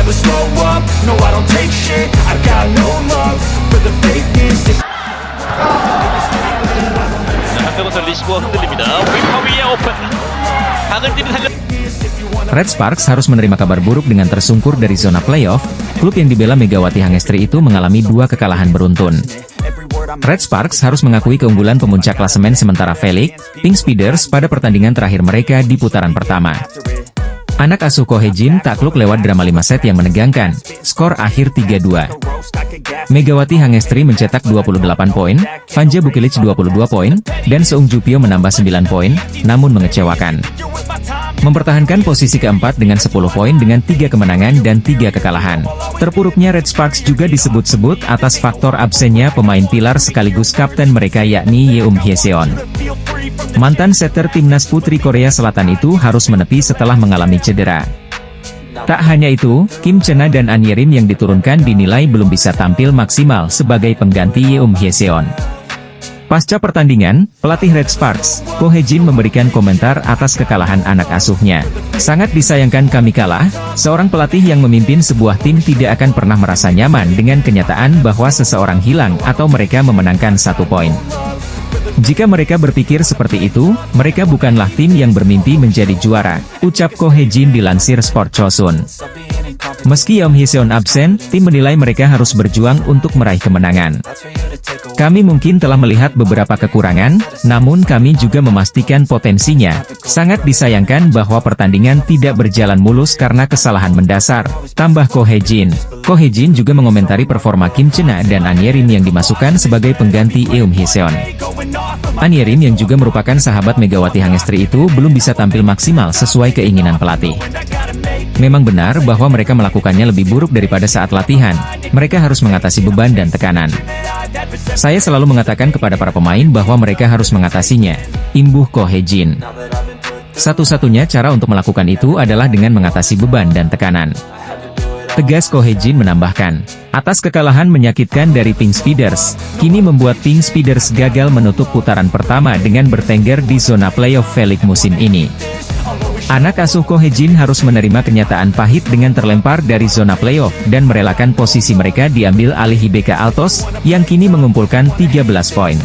never slow up, no I don't take shit, I got no love for the fakeness. 한명호선 리시버가 흔들립니다. 윈파 위에 오픈. 방을 뛰는 달려. Red Sparks harus menerima kabar buruk dengan tersungkur dari zona playoff. Klub yang dibela Megawati Hangestri itu mengalami 2 kekalahan beruntun. Red Sparks harus mengakui keunggulan pemuncak klasemen sementara Felix, Pink Speeders pada pertandingan terakhir mereka di putaran pertama. Anak asuh Ko Hye-jin takluk lewat drama 5 set yang menegangkan, skor akhir 3-2. Megawati Hangestri mencetak 28 poin, Vanja Bukilic 22 poin, dan Seung Ju Pyo menambah 9 poin, namun mengecewakan. Mempertahankan posisi keempat dengan 10 poin dengan 3 kemenangan dan 3 kekalahan. Terpuruknya Red Sparks juga disebut-sebut atas faktor absennya pemain pilar sekaligus kapten mereka yakni Yeum Hyeseon. Mantan setter timnas putri Korea Selatan itu harus menepi setelah mengalami cedera. Tak hanya itu, Kim Chena dan An Yerim yang diturunkan dinilai belum bisa tampil maksimal sebagai pengganti Yeum Hyeseon. Pasca pertandingan, pelatih Red Sparks, Ko Hye-jin memberikan komentar atas kekalahan anak asuhnya. Sangat disayangkan kami kalah, seorang pelatih yang memimpin sebuah tim tidak akan pernah merasa nyaman dengan kenyataan bahwa seseorang hilang atau mereka memenangkan 1 poin. Jika mereka berpikir seperti itu, mereka bukanlah tim yang bermimpi menjadi juara, ucap Ko Hye-jin dilansir Sport Chosun. Meski Yeum Hyeseon absen, tim menilai mereka harus berjuang untuk meraih kemenangan. Kami mungkin telah melihat beberapa kekurangan, namun kami juga memastikan potensinya. Sangat disayangkan bahwa pertandingan tidak berjalan mulus karena kesalahan mendasar, tambah Ko Hye-jin. Ko Hye-jin juga mengomentari performa Kim Chena dan An Yerim yang dimasukkan sebagai pengganti Yeum Hyeseon. An Yerim yang juga merupakan sahabat Megawati Hangestri itu belum bisa tampil maksimal sesuai keinginan pelatih. Memang benar bahwa mereka melakukannya lebih buruk daripada saat latihan. Mereka harus mengatasi beban dan tekanan. Saya selalu mengatakan kepada para pemain bahwa mereka harus mengatasinya, imbuh Ko Hye-jin. Satu-satunya cara untuk melakukan itu adalah dengan mengatasi beban dan tekanan. Tegas Ko Hye-jin menambahkan, atas kekalahan menyakitkan dari Pink Speeders, kini membuat Pink Speeders gagal menutup putaran pertama dengan bertengger di zona playoff Felix musim ini. Anak asuh Ko Hye-jin harus menerima kenyataan pahit dengan terlempar dari zona playoff dan merelakan posisi mereka diambil alih IBK Altos, yang kini mengumpulkan 13 poin.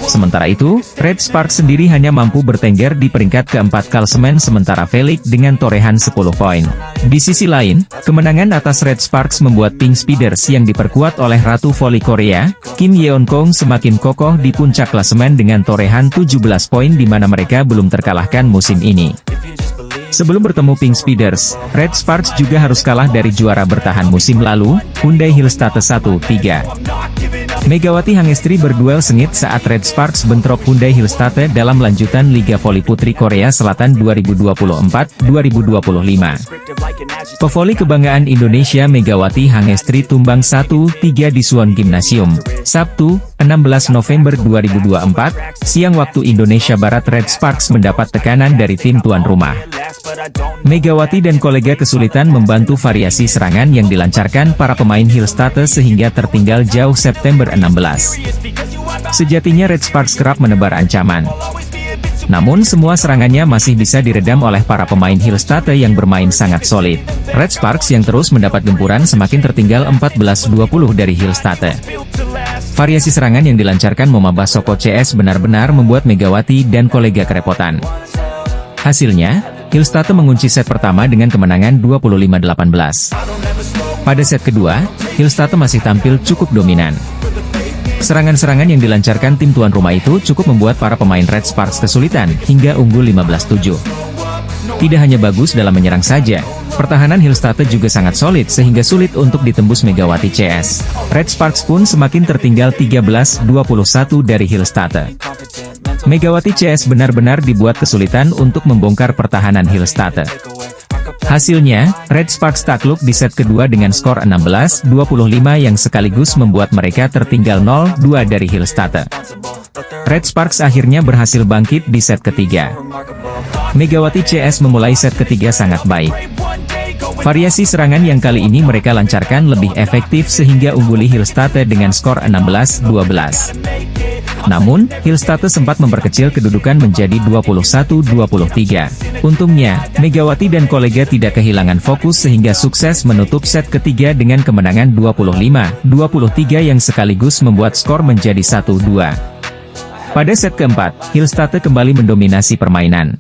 Sementara itu, Red Sparks sendiri hanya mampu bertengger di peringkat keempat klasemen sementara Felix dengan torehan 10 poin. Di sisi lain, kemenangan atas Red Sparks membuat Pink Speeders yang diperkuat oleh Ratu Voli Korea, Kim Yeon-kong semakin kokoh di puncak klasemen dengan torehan 17 poin di mana mereka belum terkalahkan musim ini. Sebelum bertemu Pink Speeders, Red Sparks juga harus kalah dari juara bertahan musim lalu, Hyundai Hillstatt 1-3. Megawati Hangestri berduel sengit saat Red Sparks bentrok Hyundai Hillstatt dalam lanjutan Liga Voli Putri Korea Selatan 2024-2025. Pevoli kebanggaan Indonesia Megawati Hangestri tumbang 1-3 di Suwon Gymnasium, Sabtu, 16 November 2024, siang waktu Indonesia Barat. Red Sparks mendapat tekanan dari tim tuan rumah. Megawati dan kolega kesulitan membantu variasi serangan yang dilancarkan para pemain Hillstatt sehingga tertinggal jauh September 16. Sejatinya Red Sparks kerap menebar ancaman. Namun semua serangannya masih bisa diredam oleh para pemain Hillstatt yang bermain sangat solid. Red Sparks yang terus mendapat gempuran semakin tertinggal 14-20 dari Hillstatt. Variasi serangan yang dilancarkan Momaba Soko CS benar-benar membuat Megawati dan kolega kerepotan. Hasilnya, Hillstatt mengunci set pertama dengan kemenangan 25-18. Pada set kedua, Hillstatt masih tampil cukup dominan. Serangan-serangan yang dilancarkan tim tuan rumah itu cukup membuat para pemain Red Sparks kesulitan hingga unggul 15-7. Tidak hanya bagus dalam menyerang saja, pertahanan Hillstatt juga sangat solid sehingga sulit untuk ditembus Megawati CS. Red Sparks pun semakin tertinggal 13-21 dari Hillstatt. Megawati CS benar-benar dibuat kesulitan untuk membongkar pertahanan Hillstatt. Hasilnya, Red Sparks takluk di set kedua dengan skor 16-25 yang sekaligus membuat mereka tertinggal 0-2 dari Hillstatt. Red Sparks akhirnya berhasil bangkit di set ketiga. Megawati CS memulai set ketiga sangat baik. Variasi serangan yang kali ini mereka lancarkan lebih efektif sehingga ungguli Hillstatt dengan skor 16-12. Namun, Hillstate sempat memperkecil kedudukan menjadi 21-23. Untungnya, Megawati dan kolega tidak kehilangan fokus sehingga sukses menutup set ketiga dengan kemenangan 25-23 yang sekaligus membuat skor menjadi 1-2. Pada set keempat, Hillstate kembali mendominasi permainan.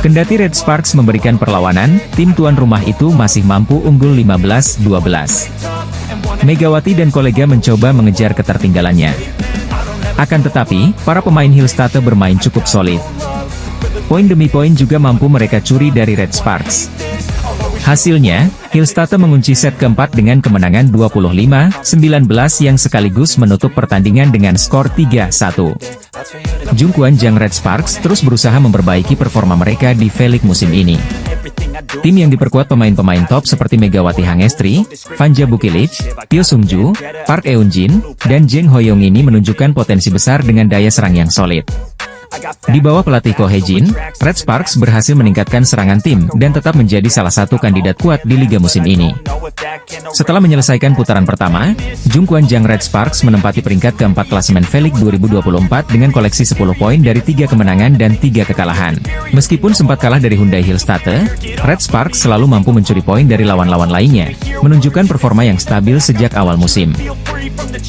Kendati Red Sparks memberikan perlawanan, tim tuan rumah itu masih mampu unggul 15-12. Megawati dan kolega mencoba mengejar ketertinggalannya. Akan tetapi, para pemain Hillstate bermain cukup solid. Poin demi poin juga mampu mereka curi dari Red Sparks. Hasilnya, Hillstate mengunci set keempat dengan kemenangan 25-19 yang sekaligus menutup pertandingan dengan skor 3-1. Jungkwon Jang Red Sparks terus berusaha memperbaiki performa mereka di V-League musim ini. Tim yang diperkuat pemain-pemain top seperti Megawati Hangestri, Vanja Bukilic, Teo Sungju, Park Eun-jin, dan Jang Hoyong ini menunjukkan potensi besar dengan daya serang yang solid. Di bawah pelatih Ko Hae-jin, Red Sparks berhasil meningkatkan serangan tim dan tetap menjadi salah satu kandidat kuat di liga musim ini. Setelah menyelesaikan putaran pertama, Jungkwon Jang Red Sparks menempati peringkat keempat klasemen V-League 2024 dengan koleksi 10 poin dari 3 kemenangan dan 3 kekalahan. Meskipun sempat kalah dari Hyundai Hillstate, Red Sparks selalu mampu mencuri poin dari lawan-lawan lainnya, menunjukkan performa yang stabil sejak awal musim.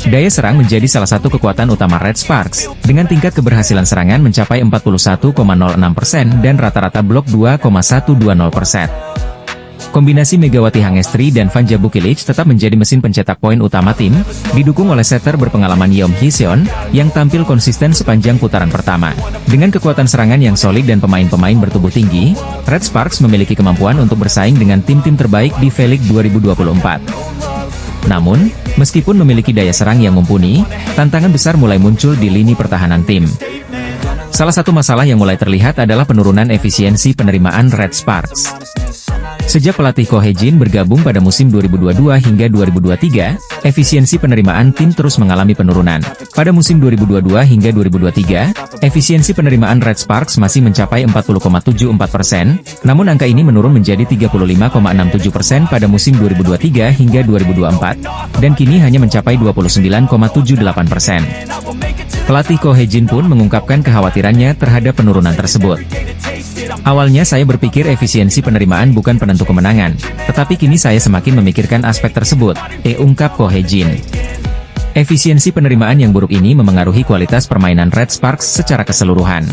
Daya serang menjadi salah satu kekuatan utama Red Sparks, dengan tingkat keberhasilan serangan mencapai 41,06% dan rata-rata blok 2,120%. Kombinasi Megawati Hangestri dan Vanja Bukilic tetap menjadi mesin pencetak poin utama tim, didukung oleh setter berpengalaman Yeom Hee-seon, yang tampil konsisten sepanjang putaran pertama. Dengan kekuatan serangan yang solid dan pemain-pemain bertubuh tinggi, Red Sparks memiliki kemampuan untuk bersaing dengan tim-tim terbaik di V-League 2024. Namun, meskipun memiliki daya serang yang mumpuni, tantangan besar mulai muncul di lini pertahanan tim. Salah satu masalah yang mulai terlihat adalah penurunan efisiensi penerimaan Red Sparks. Sejak pelatih Ko Hae-jin bergabung pada musim 2022 hingga 2023, efisiensi penerimaan tim terus mengalami penurunan. Pada musim 2022 hingga 2023, efisiensi penerimaan Red Sparks masih mencapai 40,74%, namun angka ini menurun menjadi 35,67% pada musim 2023 hingga 2024, dan kini hanya mencapai 29,78%. Pelatih Ko Hae-jin pun mengungkapkan kekhawatirannya terhadap penurunan tersebut. Awalnya saya berpikir efisiensi penerimaan bukan penentu kemenangan, tetapi kini saya semakin memikirkan aspek tersebut, ungkap Ko Hae-jin. Efisiensi penerimaan yang buruk ini memengaruhi kualitas permainan Red Sparks secara keseluruhan.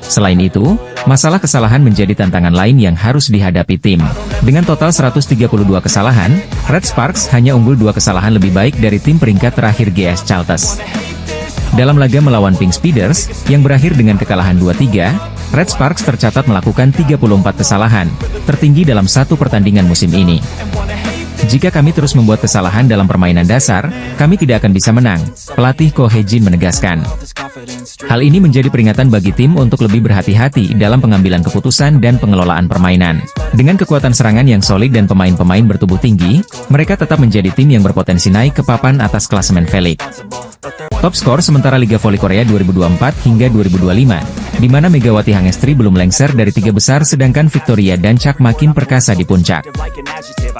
Selain itu, masalah kesalahan menjadi tantangan lain yang harus dihadapi tim. Dengan total 132 kesalahan, Red Sparks hanya unggul 2 kesalahan lebih baik dari tim peringkat terakhir GS Chalters. Dalam laga melawan Pink Speeders, yang berakhir dengan kekalahan 2-3, Red Sparks tercatat melakukan 34 kesalahan, tertinggi dalam satu pertandingan musim ini. Jika kami terus membuat kesalahan dalam permainan dasar, kami tidak akan bisa menang, pelatih Ko Hae-jin menegaskan. Hal ini menjadi peringatan bagi tim untuk lebih berhati-hati dalam pengambilan keputusan dan pengelolaan permainan. Dengan kekuatan serangan yang solid dan pemain-pemain bertubuh tinggi, mereka tetap menjadi tim yang berpotensi naik ke papan atas klasemen V-League. Top skor sementara Liga Voli Korea 2024 hingga 2025, di mana Megawati Hangestri belum lengser dari 3 besar sedangkan Victoria dan Chak makin perkasa di puncak.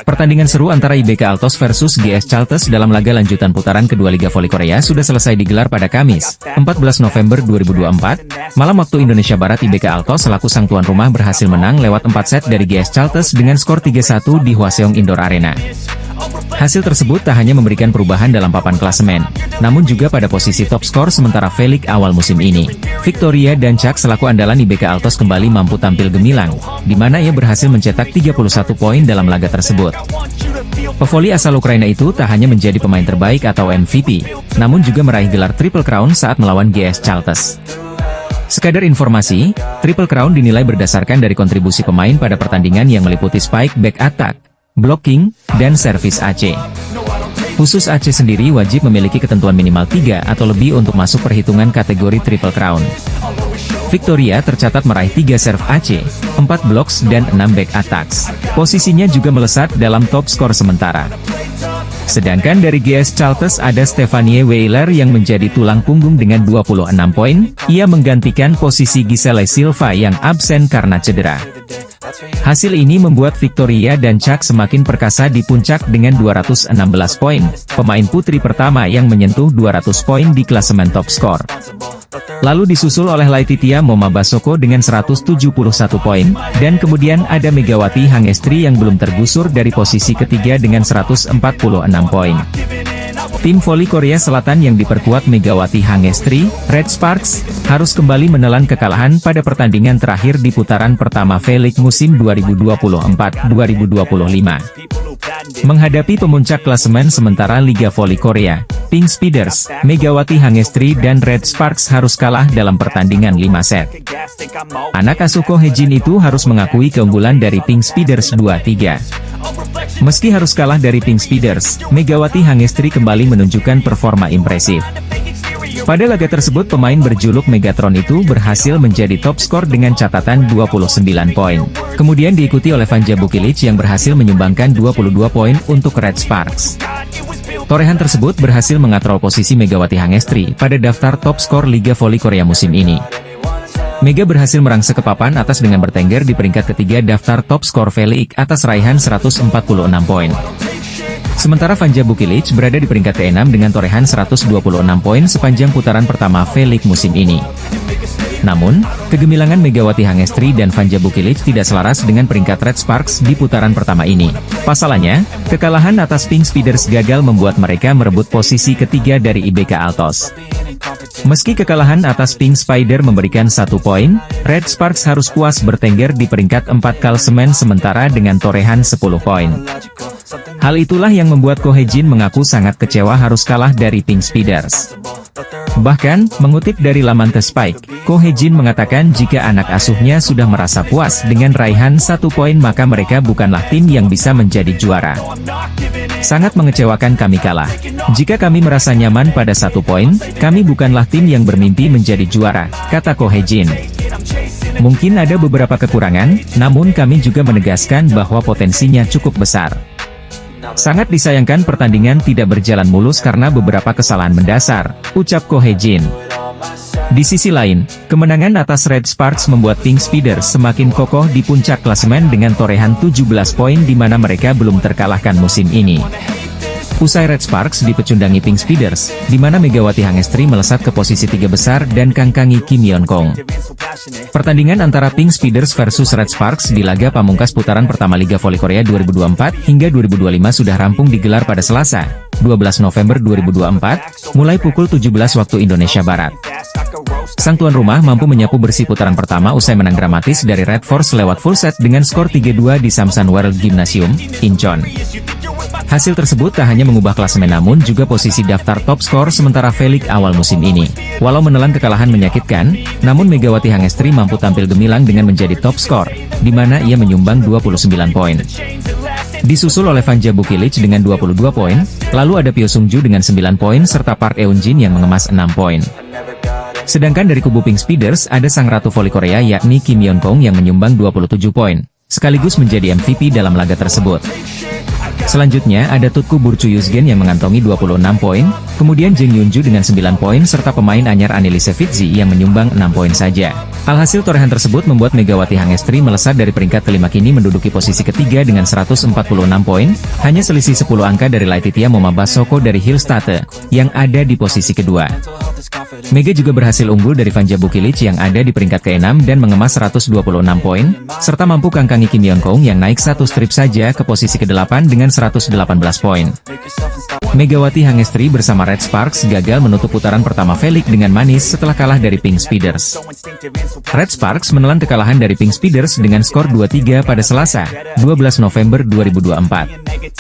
Pertandingan seru antara IBK Altos versus GS Chalters dalam laga lanjutan putaran kedua Liga Voli Korea sudah selesai digelar pada Kamis, 14 November 2024, malam waktu Indonesia Barat. IBK Altos selaku sang tuan rumah berhasil menang lewat 4 set dari GS Chalters dengan skor 3-1 di Hwaseong Indoor Arena. Hasil tersebut tak hanya memberikan perubahan dalam papan klasemen, namun juga pada posisi top skor sementara V-League awal musim ini. Victoria dan Chak selaku andalan IBK Altos kembali mampu tampil gemilang, di mana ia berhasil mencetak 31 poin dalam laga tersebut. Pevoli asal Ukraina itu tak hanya menjadi pemain terbaik atau MVP, namun juga meraih gelar Triple Crown saat melawan GS Chalters. Sekadar informasi, Triple Crown dinilai berdasarkan dari kontribusi pemain pada pertandingan yang meliputi spike back attack, blocking, dan servis AC. Khusus AC sendiri wajib memiliki ketentuan minimal 3 atau lebih untuk masuk perhitungan kategori Triple Crown. Victoria tercatat meraih 3 serve AC, 4 blocks dan 6 back attacks. Posisinya juga melesat dalam top skor sementara. Sedangkan dari GS Chalters ada Stefanie Weiler yang menjadi tulang punggung dengan 26 poin, ia menggantikan posisi Giselle Silva yang absen karena cedera. Hasil ini membuat Victoria dan Chuck semakin perkasa di puncak dengan 216 poin, pemain putri pertama yang menyentuh 200 poin di klasemen top skor. Lalu disusul oleh Laetitia Momabasoko dengan 171 poin, dan kemudian ada Megawati Hangestri yang belum tergusur dari posisi ketiga dengan 146 poin. Tim voli Korea Selatan yang diperkuat Megawati Hangestri, Red Sparks, harus kembali menelan kekalahan pada pertandingan terakhir di putaran pertama V-League musim 2024-2025. Menghadapi pemuncak klasemen sementara Liga Voli Korea, Pink Speeders, Megawati Hangestri dan Red Sparks harus kalah dalam pertandingan 5 set. Anak asuh Ko Hye-jin itu harus mengakui keunggulan dari Pink Speeders 2-3. Meski harus kalah dari Pink Speeders, Megawati Hangestri kembali menunjukkan performa impresif. Pada laga tersebut pemain berjuluk Megatron itu berhasil menjadi top skor dengan catatan 29 poin. Kemudian diikuti oleh Vanja Bukilic yang berhasil menyumbangkan 22 poin untuk Red Sparks. Torehan tersebut berhasil mengatrol posisi Megawati Hangestri pada daftar top skor Liga Voli Korea musim ini. Mega berhasil merangsek ke papan atas dengan bertengger di peringkat ketiga daftar top skor V-League atas raihan 146 poin. Sementara Vanja Bukilic berada di peringkat ke-6 dengan torehan 126 poin sepanjang putaran pertama V-League musim ini. Namun, kegemilangan Megawati Hangestri dan Vanja Bukilic tidak selaras dengan peringkat Red Sparks di putaran pertama ini. Pasalnya, kekalahan atas Pink Speeders gagal membuat mereka merebut posisi ketiga dari IBK Altos. Meski kekalahan atas Pink Spider memberikan 1 poin, Red Sparks harus puas bertengger di peringkat 4 klasemen sementara dengan torehan 10 poin. Hal itulah yang membuat Ko Hye-jin mengaku sangat kecewa harus kalah dari Pink Speeders. Bahkan, mengutip dari laman The Spike, Ko Hye-jin mengatakan jika anak asuhnya sudah merasa puas dengan raihan 1 poin maka mereka bukanlah tim yang bisa menjadi juara. Sangat mengecewakan kami kalah. Jika kami merasa nyaman pada 1 poin, kami bukanlah tim yang bermimpi menjadi juara, kata Ko Hye-jin. Mungkin ada beberapa kekurangan, namun kami juga menegaskan bahwa potensinya cukup besar. Sangat disayangkan pertandingan tidak berjalan mulus karena beberapa kesalahan mendasar, ucap Ko Hye-jin. Di sisi lain, kemenangan atas Red Sparks membuat Pink Speeders semakin kokoh di puncak klasemen dengan torehan 17 poin di mana mereka belum terkalahkan musim ini. Usai Red Sparks dipecundangi Pink Speeders, di mana Megawati Hangestri melesat ke posisi 3 besar dan kangkangi Kim Yeon-kong. Pertandingan antara Pink Speeders versus Red Sparks di laga pamungkas putaran pertama Liga Voli Korea 2024 hingga 2025 sudah rampung digelar pada Selasa, 12 November 2024, mulai pukul 17 waktu Indonesia Barat. Sang tuan rumah mampu menyapu bersih putaran pertama usai menang dramatis dari Red Force lewat full set dengan skor 3-2 di Samsan World Gymnasium, Incheon. Hasil tersebut tak hanya mengubah klasemen namun juga posisi daftar top skor sementara V-League awal musim ini. Walau menelan kekalahan menyakitkan, namun Megawati Hangestri mampu tampil gemilang dengan menjadi top skor, di mana ia menyumbang 29 poin. Disusul oleh Vanja Bukilic dengan 22 poin, lalu ada Pyo Sung-ju dengan 9 poin serta Park Eun-jin yang mengemas 6 poin. Sedangkan dari kubu Pink Speeders ada sang ratu voli Korea yakni Kim Yeon-kong yang menyumbang 27 poin, sekaligus menjadi MVP dalam laga tersebut. Selanjutnya ada Tutku Burcu Yusgen yang mengantongi 26 poin, kemudian Jeng Yunju dengan 9 poin serta pemain anyar Annelise Fitzi yang menyumbang 6 poin saja. Alhasil torehan tersebut membuat Megawati Hangestri melesat dari peringkat kelima kini menduduki posisi ketiga dengan 146 poin, hanya selisih 10 angka dari Laetitia Momabasoko dari Hillstate, yang ada di posisi kedua. Mega juga berhasil unggul dari Vanja Bukilic yang ada di peringkat ke-6 dan mengemas 126 poin, serta mampu kangkangi Kim Yeon-kong yang naik satu strip saja ke posisi ke-8 dengan 118 poin. Megawati Hangestri bersama Red Sparks gagal menutup putaran pertama V-League dengan manis setelah kalah dari Pink Speeders. Red Sparks menelan kekalahan dari Pink Speeders dengan skor 2-3 pada Selasa, 12 November 2024.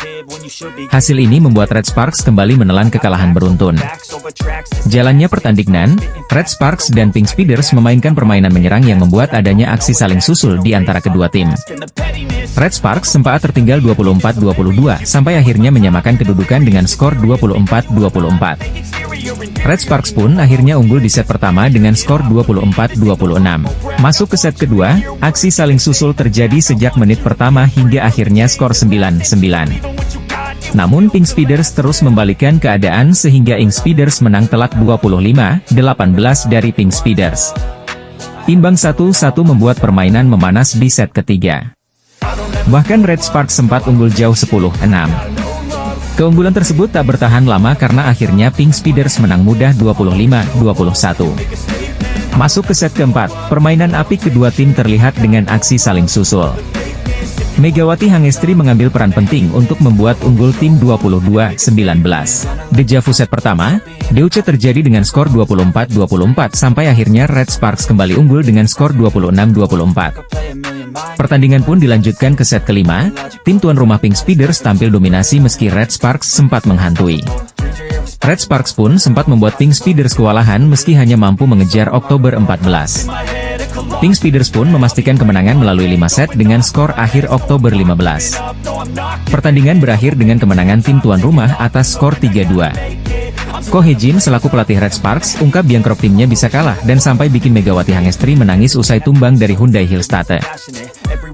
Hasil ini membuat Red Sparks kembali menelan kekalahan beruntun. Jalannya pertandingan, Red Sparks dan Pink Speeders memainkan permainan menyerang yang membuat adanya aksi saling susul di antara kedua tim. Red Sparks sempat tertinggal 24-22 sampai akhirnya menyamakan kedudukan dengan skor 24-24. Red Sparks pun akhirnya unggul di set pertama dengan skor 24-26. Masuk ke set kedua, aksi saling susul terjadi sejak menit pertama hingga akhirnya skor 9-9. Namun Pink Speeders terus membalikkan keadaan sehingga Pink Speeders menang telak 25-18 dari Pink Speeders. Imbang 1-1 membuat permainan memanas di set ketiga. Bahkan Red Sparks sempat unggul jauh 10-6. Keunggulan tersebut tak bertahan lama karena akhirnya Pink Speeders menang mudah 25-21. Masuk ke set keempat, permainan apik kedua tim terlihat dengan aksi saling susul. Megawati Hangestri mengambil peran penting untuk membuat unggul tim 22-19. Deja vu set pertama, Deutsche terjadi dengan skor 24-24 sampai akhirnya Red Sparks kembali unggul dengan skor 26-24. Pertandingan pun dilanjutkan ke set kelima, tim tuan rumah Pink Speeders tampil dominasi meski Red Sparks sempat menghantui. Red Sparks pun sempat membuat Pink Speeders kewalahan meski hanya mampu mengejar Oktober 14. Pink Speeders pun memastikan kemenangan melalui 5 set dengan skor akhir Oktober 15. Pertandingan berakhir dengan kemenangan tim tuan rumah atas skor 3-2. Ko Hee-jin selaku pelatih Red Sparks ungkap Biangkerok timnya bisa kalah dan sampai bikin Megawati Hangestri menangis usai tumbang dari Hyundai Hillstatte.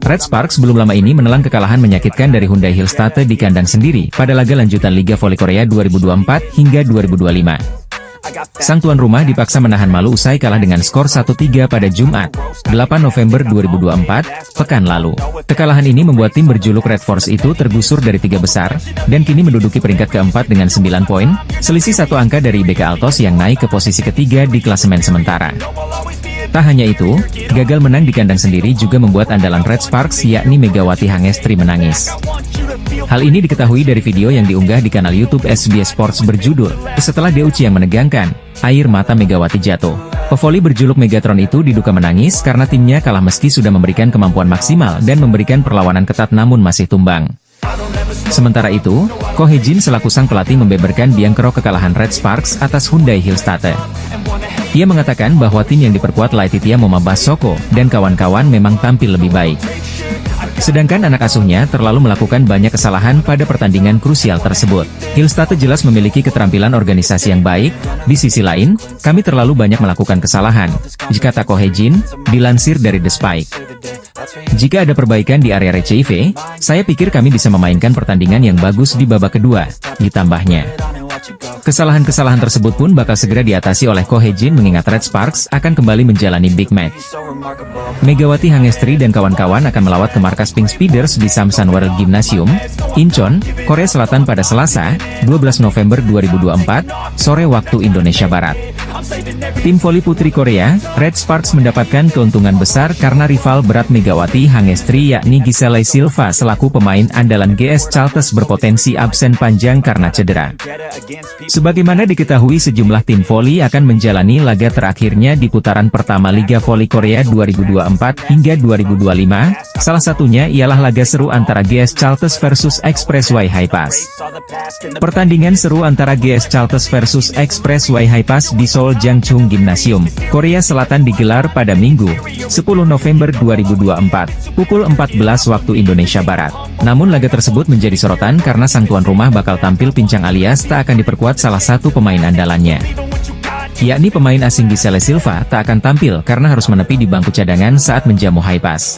Red Sparks belum lama ini menelan kekalahan menyakitkan dari Hyundai Hillstatte di kandang sendiri pada laga lanjutan Liga Voli Korea 2024 hingga 2025. Sang tuan rumah dipaksa menahan malu usai kalah dengan skor 1-3 pada Jumat, 8 November 2024, pekan lalu. Kekalahan ini membuat tim berjuluk Red Force itu tergusur dari 3 besar, dan kini menduduki peringkat keempat dengan 9 poin, selisih 1 angka dari BK Altos yang naik ke posisi ketiga di klasemen sementara. Tak hanya itu, gagal menang di kandang sendiri juga membuat andalan Red Sparks yakni Megawati Hangestri menangis. Hal ini diketahui dari video yang diunggah di kanal YouTube SBS Sports berjudul, "Setelah Deutsche yang menegangkan, air mata Megawati jatuh." Pevoli berjuluk Megatron itu diduga menangis karena timnya kalah meski sudah memberikan kemampuan maksimal dan memberikan perlawanan ketat namun masih tumbang. Sementara itu, Ko Hee-jin selaku sang pelatih membeberkan Biangkerok kekalahan Red Sparks atas Hyundai Hillstatte. Ia mengatakan bahwa tim yang diperkuat Laetitia Momabah Soko dan kawan-kawan memang tampil lebih baik. Sedangkan anak asuhnya terlalu melakukan banyak kesalahan pada pertandingan krusial tersebut. Hillstatte jelas memiliki keterampilan organisasi yang baik, di sisi lain, kami terlalu banyak melakukan kesalahan, kata Ko Hee-jin, dilansir dari The Spike. Jika ada perbaikan di area RCIV, saya pikir kami bisa memainkan pertandingan yang bagus di babak kedua, ditambahnya. Kesalahan-kesalahan tersebut pun bakal segera diatasi oleh Ko Hee-jin mengingat Red Sparks akan kembali menjalani big match. Megawati Hangestri dan kawan-kawan akan melawat ke markas Pink Speeders di Samsan World Gymnasium, Incheon, Korea Selatan pada Selasa, 12 November 2024, sore waktu Indonesia Barat. Tim voli putri Korea, Red Sparks mendapatkan keuntungan besar karena rival berat Megawati Hangestri yakni Giselle Silva selaku pemain andalan GS Chalters berpotensi absen panjang karena cedera. Sebagaimana diketahui sejumlah tim voli akan menjalani laga terakhirnya di putaran pertama Liga Voli Korea 2024 hingga 2025, salah satunya ialah laga seru antara GS Chalters versus Expressway High Pass. Pertandingan seru antara GS Chalters versus Expressway High Pass di Seoul Jangchung Gymnasium, Korea Selatan digelar pada Minggu, 10 November 2024, pukul 14 waktu Indonesia Barat. Namun laga tersebut menjadi sorotan karena sang tuan rumah bakal tampil pincang alias tak akan diperkuat salah satu pemain andalannya. Yakni pemain asing Giselle Silva tak akan tampil karena harus menepi di bangku cadangan saat menjamu high pass.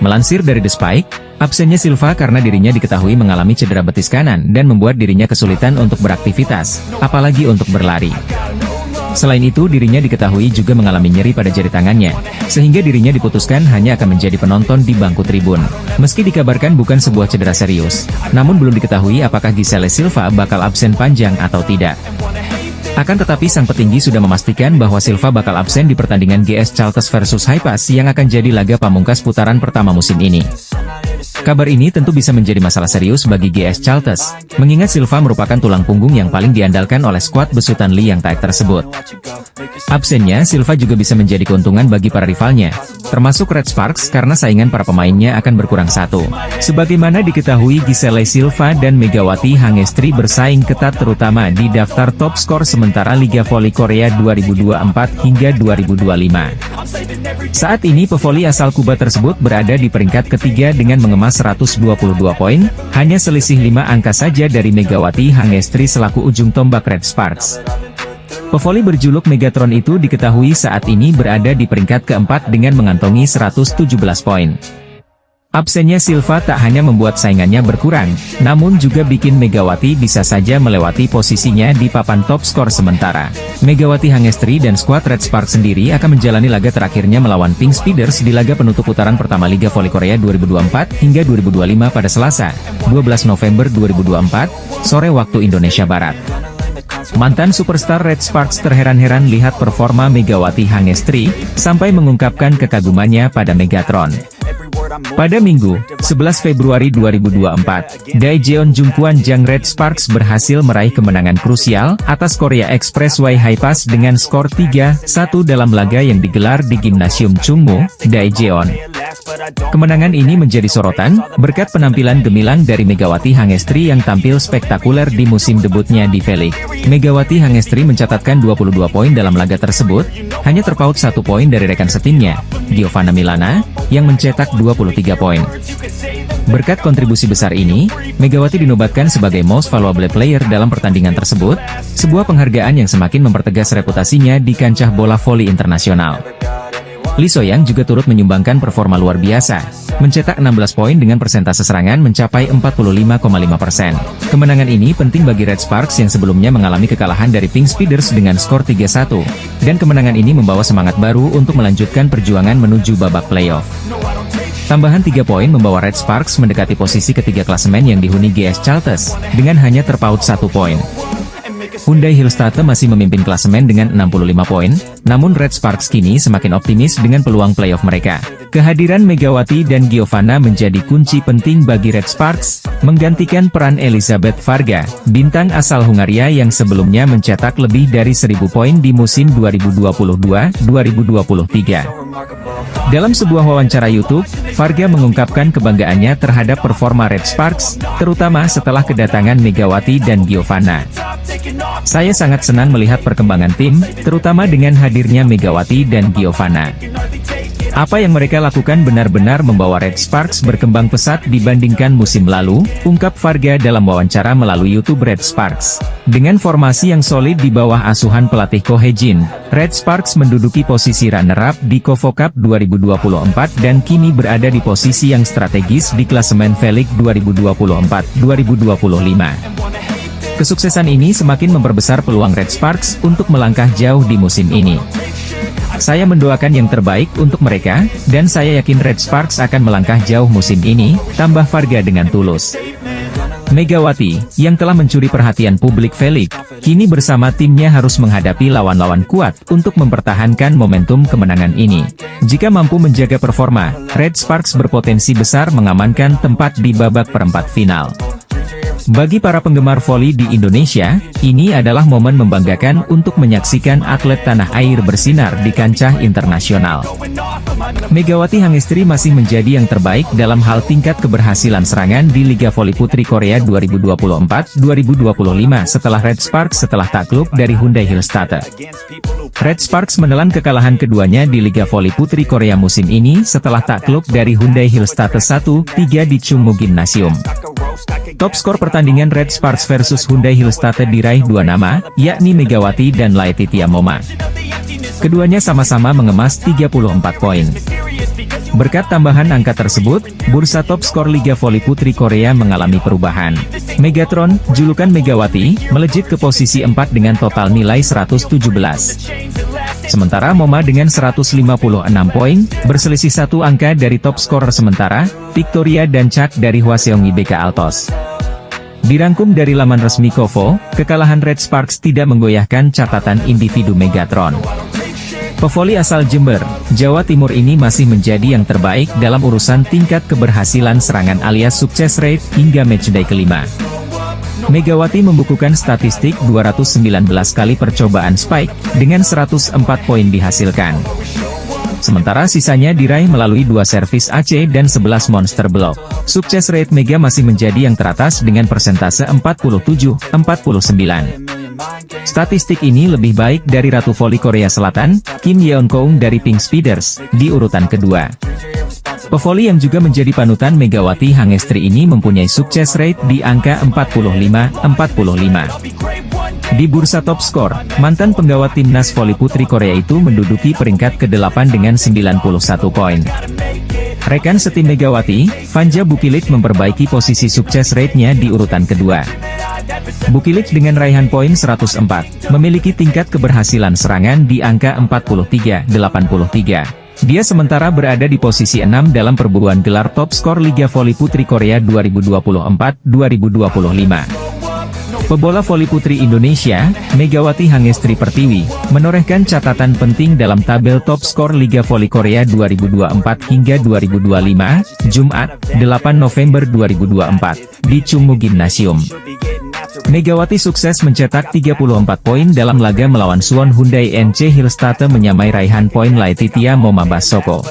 Melansir dari The Spike, absennya Silva karena dirinya diketahui mengalami cedera betis kanan dan membuat dirinya kesulitan untuk beraktivitas, apalagi untuk berlari. Selain itu dirinya diketahui juga mengalami nyeri pada jari tangannya, sehingga dirinya diputuskan hanya akan menjadi penonton di bangku tribun. Meski dikabarkan bukan sebuah cedera serius, namun belum diketahui apakah Giselle Silva bakal absen panjang atau tidak. Akan tetapi sang petinggi sudah memastikan bahwa Silva bakal absen di pertandingan GS Chalters versus High Pass yang akan jadi laga pamungkas putaran pertama musim ini. Kabar ini tentu bisa menjadi masalah serius bagi GS Chalters, mengingat Silva merupakan tulang punggung yang paling diandalkan oleh skuad besutan Lee yang taek tersebut. Absennya Silva juga bisa menjadi keuntungan bagi para rivalnya, termasuk Red Sparks karena saingan para pemainnya akan berkurang satu. Sebagaimana diketahui Giselle Silva dan Megawati Hangestri bersaing ketat terutama di daftar top skor sementara Liga Voli Korea 2024 hingga 2025. Saat ini pevoli asal Kuba tersebut berada di peringkat ketiga dengan mengemas 122 poin, hanya selisih 5 angka saja dari Megawati Hangestri selaku ujung tombak Red Sparks. Pevoli berjuluk Megatron itu diketahui saat ini berada di peringkat keempat dengan mengantongi 117 poin. Absennya Silva tak hanya membuat saingannya berkurang, namun juga bikin Megawati bisa saja melewati posisinya di papan top skor sementara. Megawati Hangestri dan skuad Red Sparks sendiri akan menjalani laga terakhirnya melawan Pink Speeders di laga penutup putaran pertama Liga Voli Korea 2024 hingga 2025 pada Selasa, 12 November 2024, sore waktu Indonesia Barat. Mantan superstar Red Sparks terheran-heran lihat performa Megawati Hangestri, sampai mengungkapkan kekagumannya pada Megatron. Pada Minggu, 11 Februari 2024, Daejeon Jungkwon Jang Red Sparks berhasil meraih kemenangan krusial atas Korea Expressway Hi-Pass dengan skor 3-1 dalam laga yang digelar di Gimnasium Chungmu, Daejeon. Kemenangan ini menjadi sorotan, berkat penampilan gemilang dari Megawati Hangestri yang tampil spektakuler di musim debutnya di V-League. Megawati Hangestri mencatatkan 22 poin dalam laga tersebut, hanya terpaut 1 poin dari rekan setimnya, Giovanna Milana, yang mencetak 23 poin. Berkat kontribusi besar ini, Megawati dinobatkan sebagai Most Valuable Player dalam pertandingan tersebut, sebuah penghargaan yang semakin mempertegas reputasinya di kancah bola voli internasional. Lee So-young juga turut menyumbangkan performa luar biasa, mencetak 16 poin dengan persentase serangan mencapai 45,5%. Kemenangan ini penting bagi Red Sparks yang sebelumnya mengalami kekalahan dari Pink Speeders dengan skor 3-1, dan kemenangan ini membawa semangat baru untuk melanjutkan perjuangan menuju babak playoff. Tambahan 3 poin membawa Red Sparks mendekati posisi ketiga klasemen yang dihuni GS Chalters, dengan hanya terpaut 1 poin. Hyundai Hillstatte masih memimpin klasemen dengan 65 poin, namun Red Sparks kini semakin optimis dengan peluang playoff mereka. Kehadiran Megawati dan Giovanna menjadi kunci penting bagi Red Sparks, menggantikan peran Elizabeth Varga, bintang asal Hungaria yang sebelumnya mencetak lebih dari 1000 poin di musim 2022-2023. Dalam sebuah wawancara YouTube, Varga mengungkapkan kebanggaannya terhadap performa Red Sparks, terutama setelah kedatangan Megawati dan Giovanna. Saya sangat senang melihat perkembangan tim, terutama dengan hadirnya Megawati dan Giovanna. Apa yang mereka lakukan benar-benar membawa Red Sparks berkembang pesat dibandingkan musim lalu, ungkap Varga dalam wawancara melalui YouTube Red Sparks. Dengan formasi yang solid di bawah asuhan pelatih Ko Hye-jin, Red Sparks menduduki posisi runner-up di KOFO Cup 2024 dan kini berada di posisi yang strategis di klasemen V-League 2024-2025. Kesuksesan ini semakin memperbesar peluang Red Sparks untuk melangkah jauh di musim ini. Saya mendoakan yang terbaik untuk mereka, dan saya yakin Red Sparks akan melangkah jauh musim ini, tambah Varga dengan tulus. Megawati, yang telah mencuri perhatian publik V-League, kini bersama timnya harus menghadapi lawan-lawan kuat untuk mempertahankan momentum kemenangan ini. Jika mampu menjaga performa, Red Sparks berpotensi besar mengamankan tempat di babak perempat final. Bagi para penggemar voli di Indonesia, ini adalah momen membanggakan untuk menyaksikan atlet tanah air bersinar di kancah internasional. Megawati Hangestri masih menjadi yang terbaik dalam hal tingkat keberhasilan serangan di Liga Voli Putri Korea 2024-2025 setelah Red Sparks setelah takluk dari Hyundai Hillstatte. Red Sparks menelan kekalahan keduanya di Liga Voli Putri Korea musim ini setelah takluk dari Hyundai Hillstatte 1-3 di Chungmu Gymnasium. Top skor pertandingan Red Sparks versus Hyundai Hillstatte diraih dua nama, yakni Megawati dan Laetitia Moma. Keduanya sama-sama mengemas 34 poin. Berkat tambahan angka tersebut, bursa top skor Liga Voli Putri Korea mengalami perubahan. Megatron, julukan Megawati, melejit ke posisi 4 dengan total nilai 117. Sementara Moma dengan 156 poin, berselisih 1 angka dari top scorer sementara, Victoria dan Chuck dari Hwaseong IBK Altos. Dirangkum dari laman resmi KOFO, kekalahan Red Sparks tidak menggoyahkan catatan individu Megatron. Pevoli asal Jember, Jawa Timur ini masih menjadi yang terbaik dalam urusan tingkat keberhasilan serangan alias sukses rate hingga matchday kelima. Megawati membukukan statistik 219 kali percobaan spike, dengan 104 poin dihasilkan. Sementara sisanya diraih melalui 2 servis AC dan 11 monster block. Sukses rate Mega masih menjadi yang teratas dengan persentase 47-49. Statistik ini lebih baik dari Ratu Voli Korea Selatan, Kim Yeon-keung dari Pink Speeders, di urutan kedua. Pevoli yang juga menjadi panutan Megawati Hangestri ini mempunyai sukses rate di angka 45-45. Di bursa top skor, mantan penggawa timnas voli putri Korea itu menduduki peringkat ke-8 dengan 91 poin. Rekan setim Megawati, Vanja Bukilic memperbaiki posisi sukses rate-nya di urutan kedua. Bukilic dengan raihan poin 104, memiliki tingkat keberhasilan serangan di angka 43,83. Dia sementara berada di posisi 6 dalam perburuan gelar top skor Liga Voli Putri Korea 2024-2025. Pebola voli putri Indonesia, Megawati Hangestri Pertiwi, menorehkan catatan penting dalam tabel top skor Liga Voli Korea 2024 hingga 2025, Jumat, 8 November 2024, di Chungmu Gymnasium. Megawati sukses mencetak 34 poin dalam laga melawan Suwon Hyundai NC Hillstate menyamai raihan poin Laetitia Momabasoko.